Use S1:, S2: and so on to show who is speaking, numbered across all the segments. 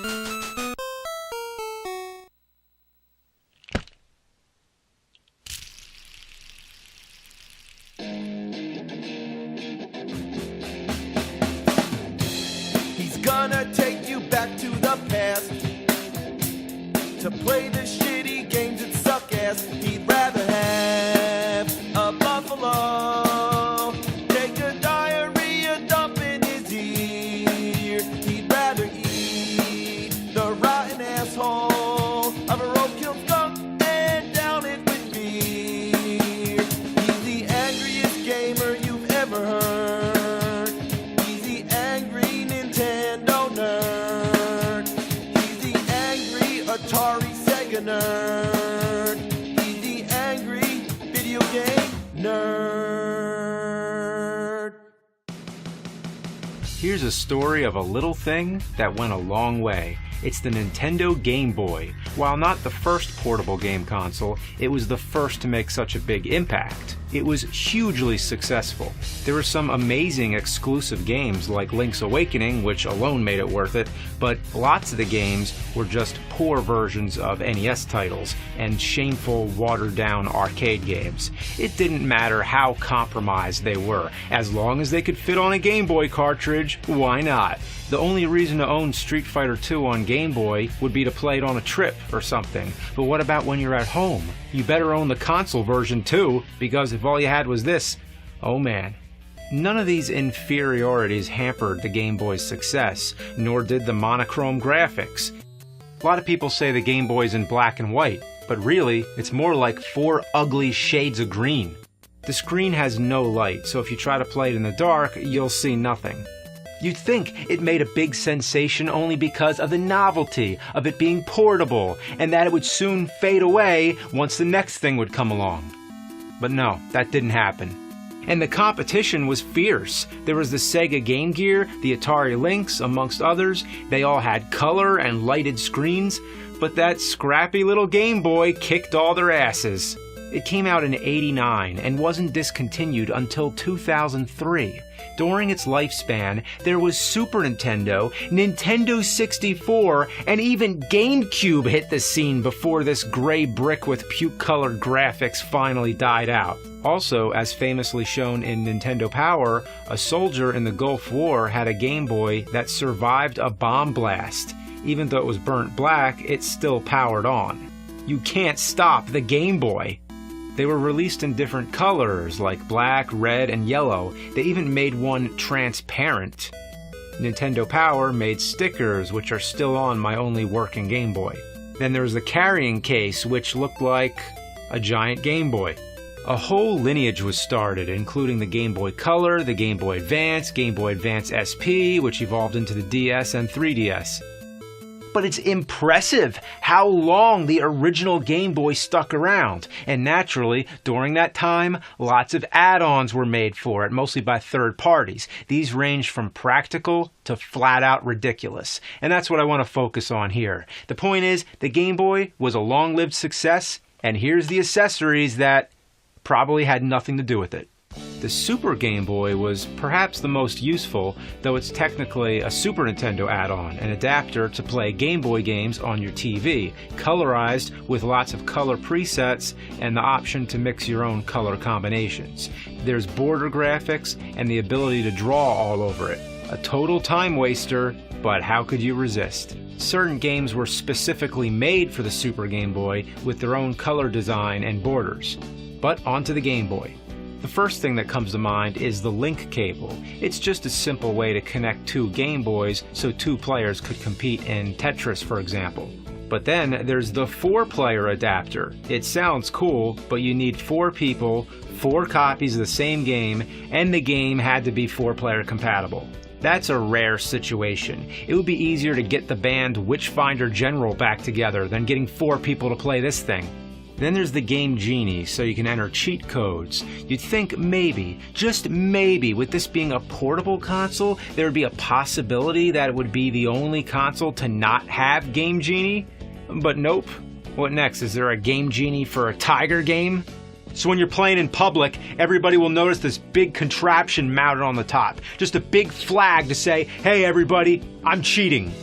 S1: He's gonna take you back to the past to play the shitty games that suck ass. He'd rather have a buffalo take a diarrhea dump in his ear. He'd rather eat the rotten asshole of a roadkill skunk and down it with beer. He's the angriest gamer you've ever heard. He's the angry Nintendo nerd. He's the angry Atari Sega nerd. He's the angry video game nerd.
S2: Here's a story of a little thing that went a long way. It's the Nintendo Game Boy. While not the first portable game console, it was the first to make such a big impact. It was hugely successful. There were some amazing exclusive games like Link's Awakening, which alone made it worth it, but lots of the games were just poor versions of NES titles and shameful, watered-down arcade games. It didn't matter how compromised they were. As long as they could fit on a Game Boy cartridge, why not? The only reason to own Street Fighter II on Game Boy would be to play it on a trip or something. But what about when you're at home? You better own the console version too, because if all you had was this, oh man. None of these inferiorities hampered the Game Boy's success, nor did the monochrome graphics. A lot of people say the Game Boy's in black and white, but really, it's more like 4 ugly shades of green. The screen has no light, so if you try to play it in the dark, you'll see nothing. You'd think it made a big sensation only because of the novelty of it being portable, and that it would soon fade away once the next thing would come along. But no, that didn't happen. And the competition was fierce. There was the Sega Game Gear, the Atari Lynx, amongst others. They all had color and lighted screens, but that scrappy little Game Boy kicked all their asses. It came out in '89 and wasn't discontinued until 2003. During its lifespan, there was Super Nintendo, Nintendo 64, and even GameCube hit the scene before this gray brick with puke-colored graphics finally died out. Also, as famously shown in Nintendo Power, a soldier in the Gulf War had a Game Boy that survived a bomb blast. Even though it was burnt black, it still powered on. You can't stop the Game Boy. They were released in different colors, like black, red, and yellow. They even made one transparent. Nintendo Power made stickers, which are still on my only working Game Boy. Then there was the carrying case, which looked like a giant Game Boy. A whole lineage was started, including the Game Boy Color, the Game Boy Advance SP, which evolved into the DS and 3DS. But it's impressive how long the original Game Boy stuck around. And naturally, during that time, lots of add-ons were made for it, mostly by third parties. These ranged from practical to flat-out ridiculous. And that's what I want to focus on here. The point is, the Game Boy was a long-lived success, and here's the accessories that probably had nothing to do with it. The Super Game Boy was perhaps the most useful, though it's technically a Super Nintendo add-on, an adapter to play Game Boy games on your TV, colorized with lots of color presets and the option to mix your own color combinations. There's border graphics and the ability to draw all over it. A total time waster, but how could you resist? Certain games were specifically made for the Super Game Boy with their own color design and borders. But onto the Game Boy. The first thing that comes to mind is the link cable. It's just a simple way to connect 2 Game Boys so 2 players could compete in Tetris, for example. But then there's the 4-player adapter. It sounds cool, but you need 4 people, 4 copies of the same game, and the game had to be 4-player compatible. That's a rare situation. It would be easier to get the band Witchfinder General back together than getting 4 people to play this thing. Then there's the Game Genie, so you can enter cheat codes. You'd think maybe, just maybe, with this being a portable console, there would be a possibility that it would be the only console to not have Game Genie? But nope. What next? Is there a Game Genie for a Tiger game? So when you're playing in public, everybody will notice this big contraption mounted on the top. Just a big flag to say, hey everybody, I'm cheating.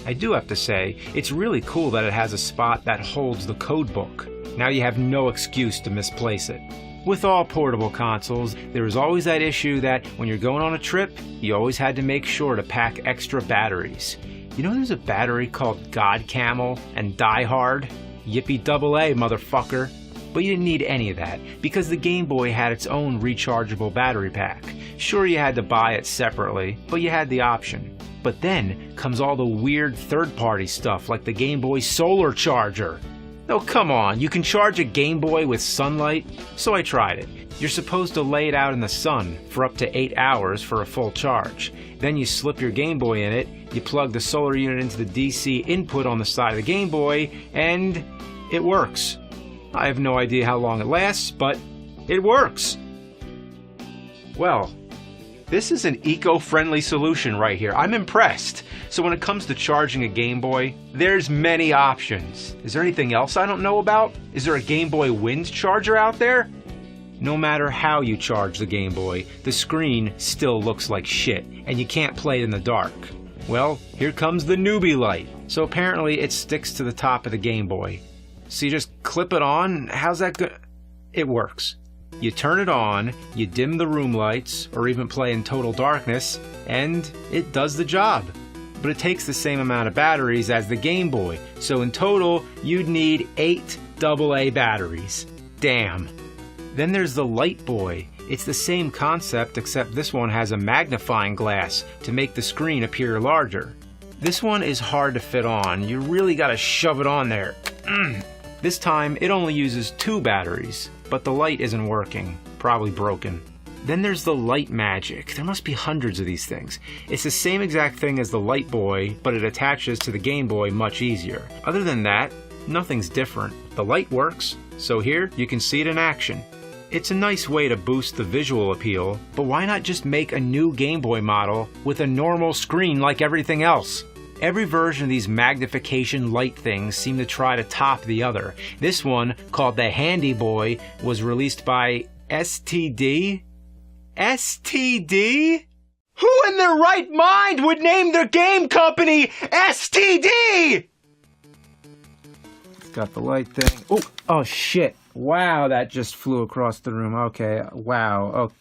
S2: I do have to say, it's really cool that it has a spot that holds the code book. Now you have no excuse to misplace it. With all portable consoles, there is always that issue that when you're going on a trip, you always had to make sure to pack extra batteries. You know there's a battery called God Camel and Die Hard? Yippee double A, motherfucker. But you didn't need any of that, because the Game Boy had its own rechargeable battery pack. Sure, you had to buy it separately, but you had the option. But then comes all the weird third-party stuff like the Game Boy Solar Charger. Oh, come on, you can charge a Game Boy with sunlight? So I tried it. You're supposed to lay it out in the sun for up to 8 hours for a full charge. Then you slip your Game Boy in it, you plug the solar unit into the DC input on the side of the Game Boy, and it works. I have no idea how long it lasts, but it works. Well, this is an eco-friendly solution right here. I'm impressed. So when it comes to charging a Game Boy, there's many options. Is there anything else I don't know about? Is there a Game Boy Wind charger out there? No matter how you charge the Game Boy, the screen still looks like shit, and you can't play it in the dark. Well, here comes the newbie light. So apparently it sticks to the top of the Game Boy. So you just clip it on, how's that go? It works. You turn it on, you dim the room lights, or even play in total darkness, and it does the job. But it takes the same amount of batteries as the Game Boy, so in total, you'd need 8 AA batteries. Damn. Then there's the Light Boy. It's the same concept, except this one has a magnifying glass to make the screen appear larger. This one is hard to fit on. You really gotta shove it on there. This time, it only uses 2 batteries, but the light isn't working. Probably broken. Then there's the Light Magic. There must be hundreds of these things. It's the same exact thing as the Light Boy, but it attaches to the Game Boy much easier. Other than that, nothing's different. The light works, so here you can see it in action. It's a nice way to boost the visual appeal, but why not just make a new Game Boy model with a normal screen like everything else? Every version of these magnification light things seem to try to top the other. This one, called the Handy Boy, was released by STD? STD? Who in their right mind would name their game company STD? It's got the light thing. Oh shit. Wow, that just flew across the room. Okay, wow. Oh.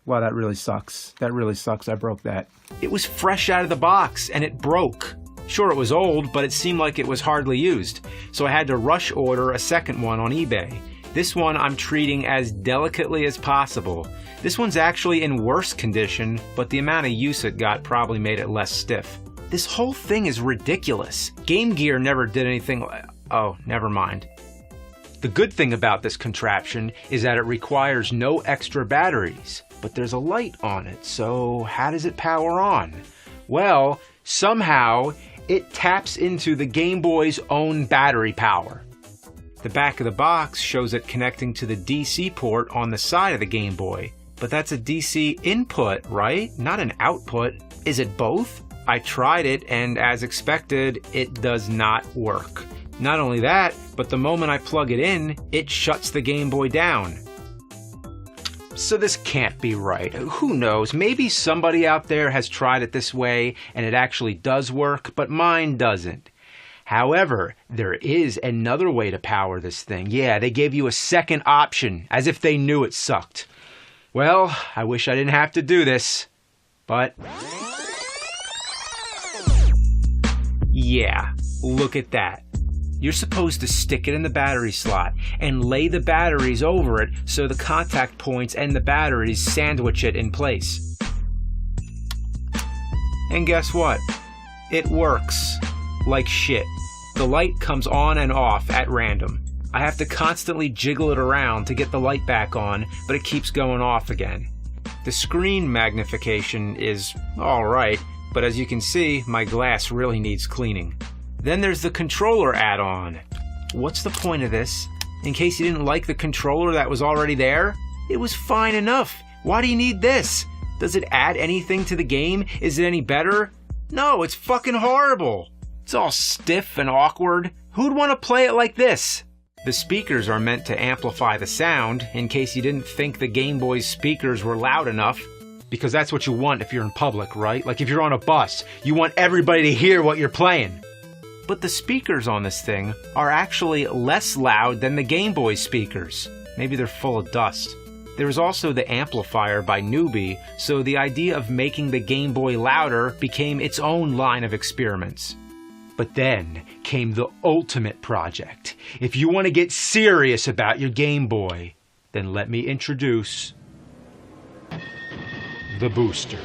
S2: Wow, that really sucks. That really sucks. I broke that. It was fresh out of the box, and it broke. Sure, it was old, but it seemed like it was hardly used. So I had to rush order a second one on eBay. This one I'm treating as delicately as possible. This one's actually in worse condition, but the amount of use it got probably made it less stiff. This whole thing is ridiculous. Game Gear never did anything like... Oh, never mind. The good thing about this contraption is that it requires no extra batteries, but there's a light on it, so how does it power on? Well, somehow it taps into the Game Boy's own battery power. The back of the box shows it connecting to the DC port on the side of the Game Boy, but that's a DC input, right? Not an output. Is it both? I tried it, and as expected, it does not work. Not only that, but the moment I plug it in, it shuts the Game Boy down. So this can't be right. Who knows? Maybe somebody out there has tried it this way and it actually does work, but mine doesn't. However, there is another way to power this thing. Yeah, they gave you a second option, as if they knew it sucked. Well, I wish I didn't have to do this, but... yeah, look at that. You're supposed to stick it in the battery slot and lay the batteries over it so the contact points and the batteries sandwich it in place. And guess what? It works like shit. The light comes on and off at random. I have to constantly jiggle it around to get the light back on, but it keeps going off again. The screen magnification is alright, but as you can see, my glass really needs cleaning. Then there's the controller add-on. What's the point of this? In case you didn't like the controller that was already there? It was fine enough. Why do you need this? Does it add anything to the game? Is it any better? No, it's fucking horrible. It's all stiff and awkward. Who'd want to play it like this? The speakers are meant to amplify the sound, in case you didn't think the Game Boy's speakers were loud enough. because that's what you want if you're in public, right? Like if you're on a bus, you want everybody to hear what you're playing. But the speakers on this thing are actually less loud than the Game Boy speakers. Maybe they're full of dust. There was also the amplifier by Newbie, so the idea of making the Game Boy louder became its own line of experiments. But then came the ultimate project. If you want to get serious about your Game Boy, then let me introduce the booster.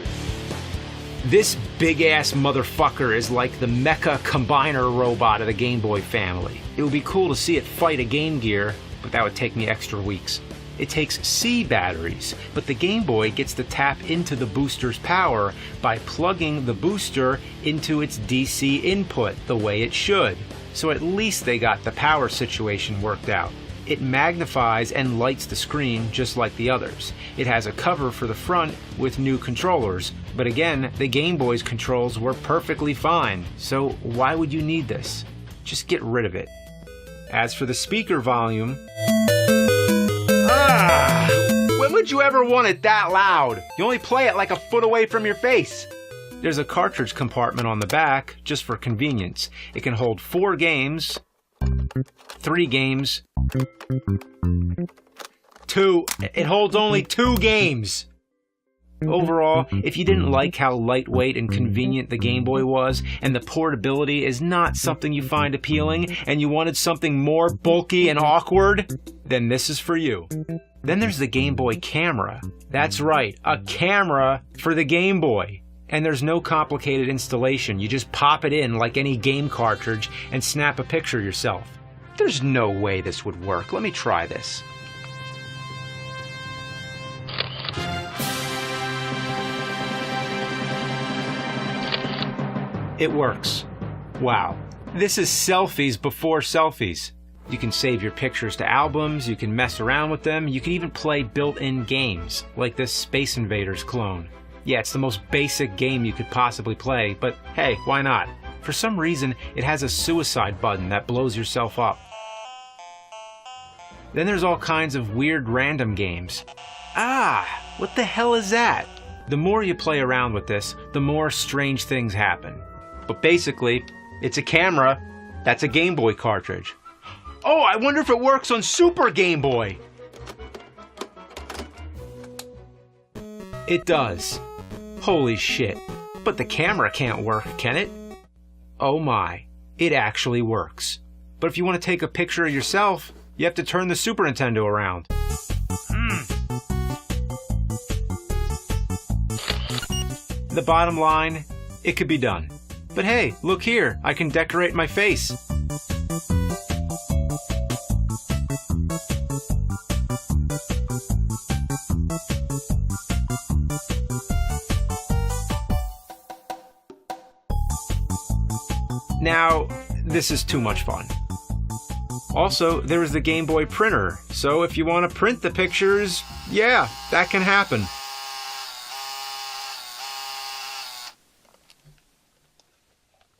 S2: This big-ass motherfucker is like the mecha combiner robot of the Game Boy family. It would be cool to see it fight a Game Gear, but that would take me extra weeks. It takes C batteries, but the Game Boy gets to tap into the booster's power by plugging the booster into its DC input the way it should. So at least they got the power situation worked out. It magnifies and lights the screen just like the others. It has a cover for the front with new controllers, but again, the Game Boy's controls were perfectly fine, so why would you need this? Just get rid of it. As for the speaker volume, when would you ever want it that loud? You only play it like a foot away from your face. There's a cartridge compartment on the back, just for convenience. It can hold 4 games, 3 games, 2. It holds only 2 games. Overall, if you didn't like how lightweight and convenient the Game Boy was, and the portability is not something you find appealing, and you wanted something more bulky and awkward, then this is for you. Then there's the Game Boy camera. That's right, a camera for the Game Boy. And there's no complicated installation. You just pop it in like any game cartridge and snap a picture yourself. There's no way this would work. Let me try this. It works. Wow. This is selfies before selfies. You can save your pictures to albums, you can mess around with them, you can even play built-in games, like this Space Invaders clone. Yeah, it's the most basic game you could possibly play, but hey, why not? For some reason, it has a suicide button that blows yourself up. Then there's all kinds of weird random games. What the hell is that? The more you play around with this, the more strange things happen. But basically, it's a camera that's a Game Boy cartridge. Oh, I wonder if it works on Super Game Boy. It does. Holy shit. But the camera can't work, can it? Oh my, it actually works. But if you want to take a picture of yourself, you have to turn the Super Nintendo around. The bottom line, it could be done. But hey, look here, I can decorate my face. Now, this is too much fun. Also, there is the Game Boy printer, so if you want to print the pictures, yeah, that can happen.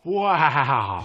S2: Wow!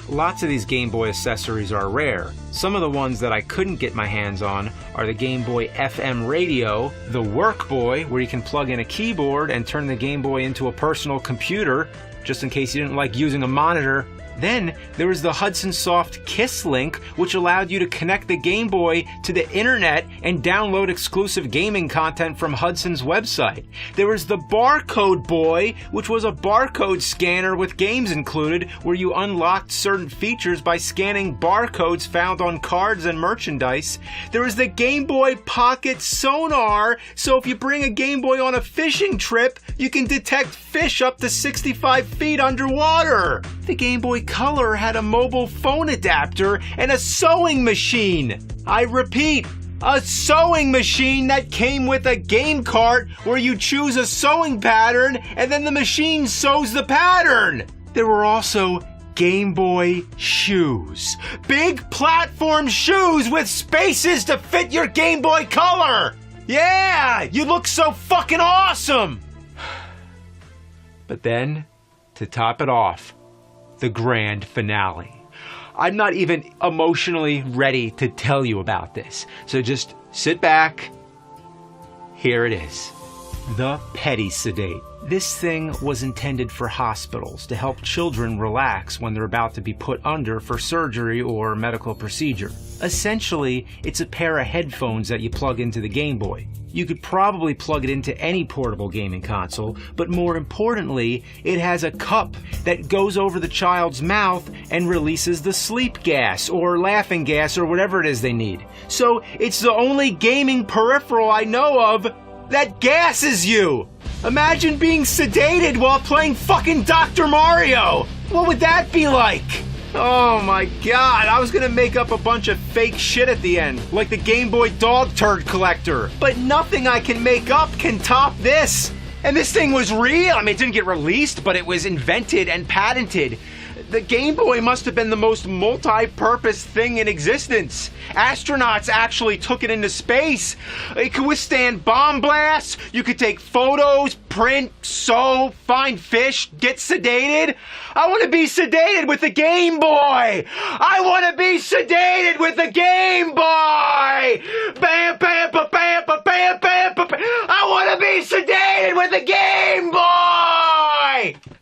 S2: Lots of these Game Boy accessories are rare. Some of the ones that I couldn't get my hands on are the Game Boy FM radio, the Work Boy, where you can plug in a keyboard and turn the Game Boy into a personal computer, just in case you didn't like using a monitor. Then there was the Hudson Soft Kiss Link, which allowed you to connect the Game Boy to the internet and download exclusive gaming content from Hudson's website. There was the Barcode Boy, which was a barcode scanner with games included, where you unlocked certain features by scanning barcodes found on cards and merchandise. There was the Game Boy Pocket Sonar, so if you bring a Game Boy on a fishing trip, you can detect fish up to 65 feet underwater. The Game Boy Color had a mobile phone adapter and a sewing machine. I repeat, a sewing machine that came with a game cart where you choose a sewing pattern and then the machine sews the pattern. There were also Game Boy shoes. Big platform shoes with spaces to fit your Game Boy Color. Yeah, you look so fucking awesome. But then, to top it off, the grand finale. I'm not even emotionally ready to tell you about this, so just sit back. Here it is. The Petty Sedate. This thing was intended for hospitals to help children relax when they're about to be put under for surgery or medical procedure. Essentially, it's a pair of headphones that you plug into the Game Boy. You could probably plug it into any portable gaming console, but more importantly, it has a cup that goes over the child's mouth and releases the sleep gas or laughing gas or whatever it is they need. So it's the only gaming peripheral I know of that gasses you! Imagine being sedated while playing fucking Dr. Mario! What would that be like? Oh my god, I was gonna make up a bunch of fake shit at the end, like the Game Boy dog turd collector. But nothing I can make up can top this. And this thing was real. I mean, it didn't get released, but it was invented and patented. The Game Boy must have been the most multi-purpose thing in existence. Astronauts actually took it into space. It could withstand bomb blasts. You could take photos, print, sew, find fish, get sedated. I want to be sedated with the Game Boy. I want to be sedated with the Game Boy. Bam, bam, ba, bam, ba, bam, bam, ba, bam. I want to be sedated with the Game Boy.